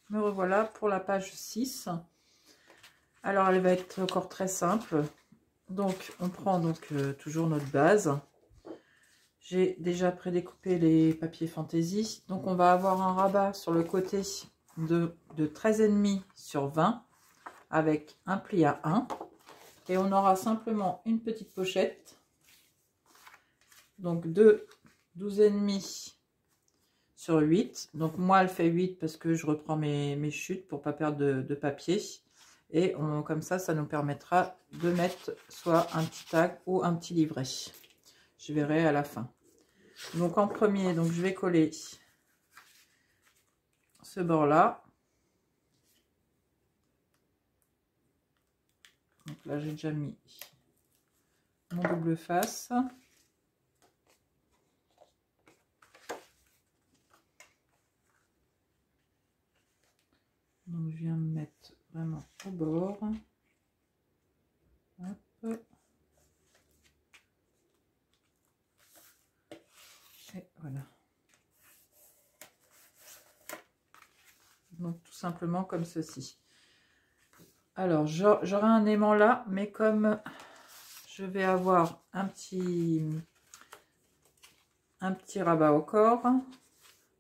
Me revoilà pour la page 6. Alors, elle va être encore très simple. Donc, on prend donc toujours notre base. J'ai déjà prédécoupé les papiers fantaisie. Donc, on va avoir un rabat sur le côté de 13,5 sur 20 avec un pli à 1. Et on aura simplement une petite pochette. Donc, de 12,5 sur 8. Donc, moi, elle fait 8 parce que je reprends mes chutes pour pas perdre de papier. Et comme ça nous permettra de mettre soit un petit tag ou un petit livret. Je verrai à la fin. Donc en premier, donc je vais coller ce bord-là. Donc là, j'ai déjà mis mon double face. Donc je viens me mettre vraiment au bord. Hop. Et voilà. Donc tout simplement comme ceci. Alors j'aurai un aimant là, mais comme je vais avoir un petit rabat au corps,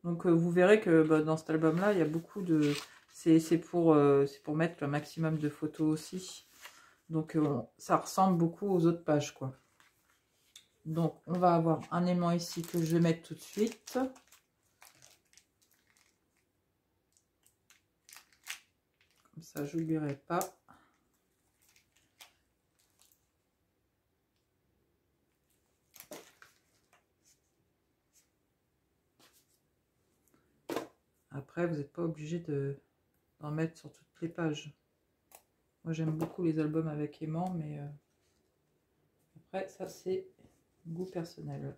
donc vous verrez que dans cet album là il y a beaucoup de, c'est pour mettre le maximum de photos aussi. Donc ça ressemble beaucoup aux autres pages quoi. Donc on va avoir un aimant ici que je vais mettre tout de suite. Comme ça j'oublierai pas. Après vous n'êtes pas obligé d'en mettre sur toutes les pages. Moi j'aime beaucoup les albums avec aimant, mais après ça c'est goût personnel.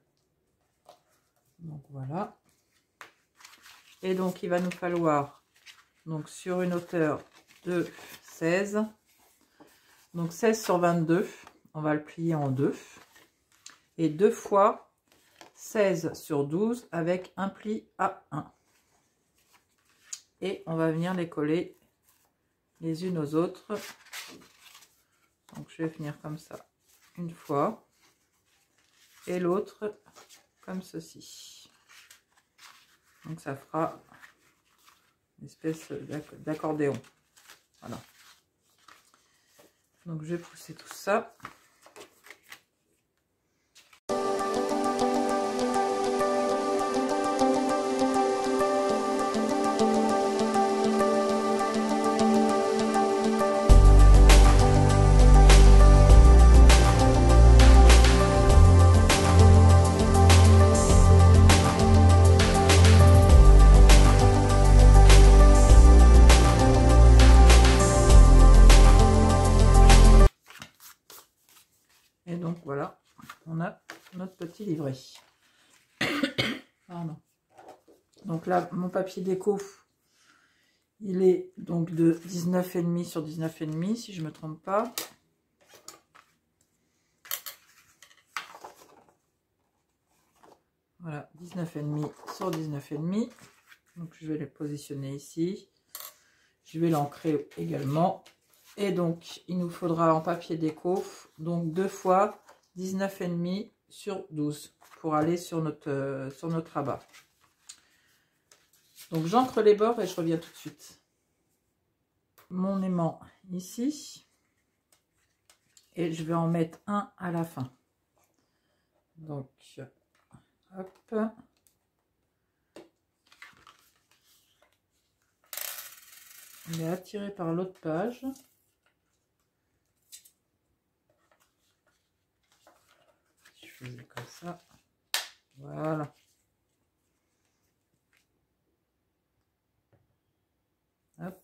Donc voilà. Et donc il va nous falloir donc sur une hauteur de 16, donc 16 sur 22, on va le plier en deux, et 2 fois 16 sur 12 avec un pli à 1. Et on va venir les coller les unes aux autres. Donc je vais finir comme ça une fois, et l'autre comme ceci. Donc ça fera une espèce d'accordéon. Voilà. Donc je vais pousser tout ça. Et donc voilà, on a notre petit livret. Pardon. Donc là, mon papier déco, il est donc de 19,5 sur 19,5 si je ne me trompe pas. Voilà, 19,5 sur 19,5. Donc je vais les positionner ici. Je vais l'ancrer également. Et donc, il nous faudra en papier déco, donc 2 fois 19,5 sur 12 pour aller sur notre rabat. Donc, j'ancre les bords et je reviens tout de suite. Mon aimant ici. Et je vais en mettre un à la fin. Donc, hop. On est attiré par l'autre page. Je faisais comme ça. Voilà. Hop.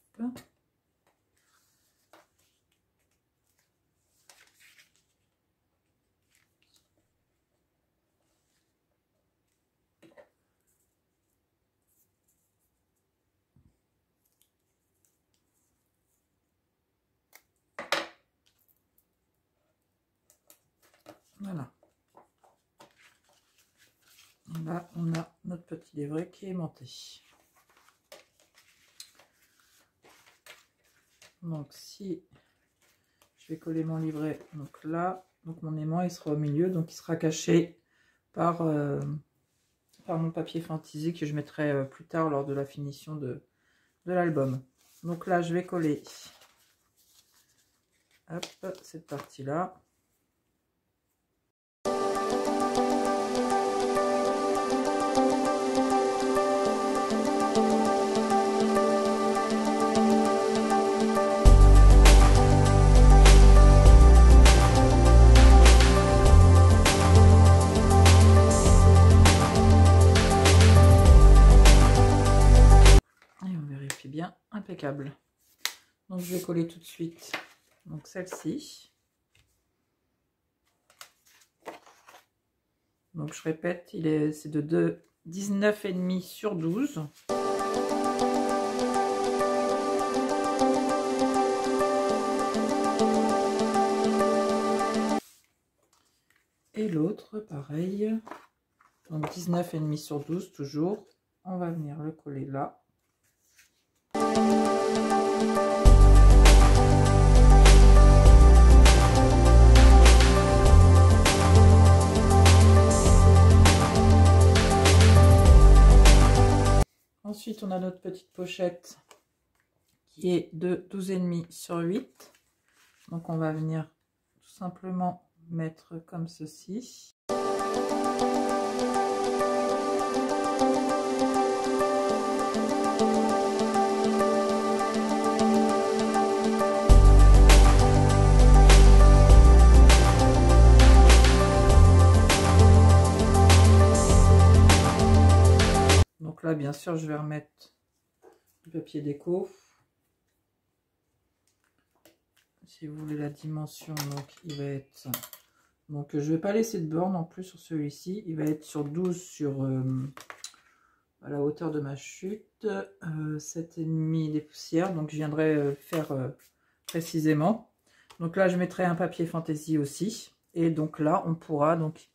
Voilà. Là, on a notre petit livret qui est monté. Donc si je vais coller mon livret, donc là, donc mon aimant il sera au milieu, donc il sera caché par, par mon papier fantaisie que je mettrai plus tard lors de la finition de l'album. Donc là je vais coller hop, cette partie là. Bien impeccable. Donc je vais coller tout de suite donc celle-ci. Donc je répète, c'est de 19,5 sur 12. Et l'autre pareil, donc 19,5 sur 12 toujours. On va venir le coller là. Ensuite, on a notre petite pochette qui est de 12,5 sur 8. Donc, on va venir tout simplement mettre comme ceci. Donc là, bien sûr, je vais remettre du papier déco. Si vous voulez la dimension, donc il va être... Donc je vais pas laisser de borne en plus sur celui-ci. Il va être sur 12 sur à la hauteur de ma chute. 7,5 des poussières. Donc je viendrai faire précisément. Donc là, je mettrai un papier fantaisie aussi. Et donc là, on pourra donc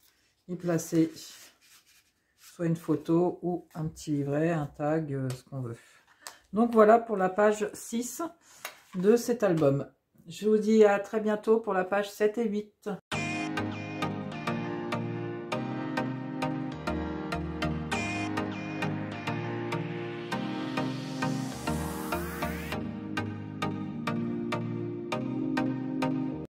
y placer soit une photo ou un petit livret, un tag, ce qu'on veut. Donc voilà pour la page 6 de cet album. Je vous dis à très bientôt pour la page 7 et 8.